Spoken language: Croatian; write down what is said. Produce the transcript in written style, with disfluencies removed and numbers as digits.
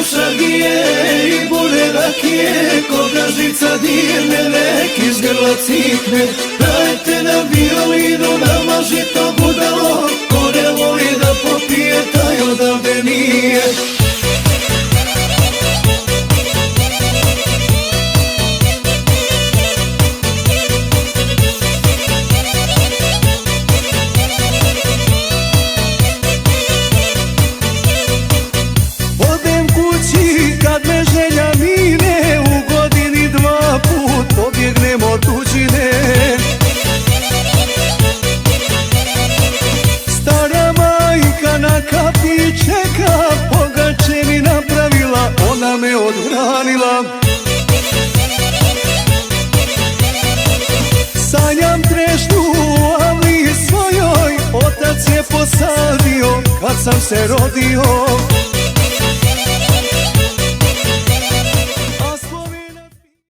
šargije i bure rakije, koga žica dirne, nek iz grla cikne. Dajte na violinu, namaži to budalo, ko ne voli da popije, taj odavde nije. Kad me želja mine, u godini 2 put pobjegnem od tuđine. Stara majka na kapi čeka, pogače mi napravila, ona me odhranila. Sanjam trešnju u avliji svojoj, otac je posadio kad sam se rodio.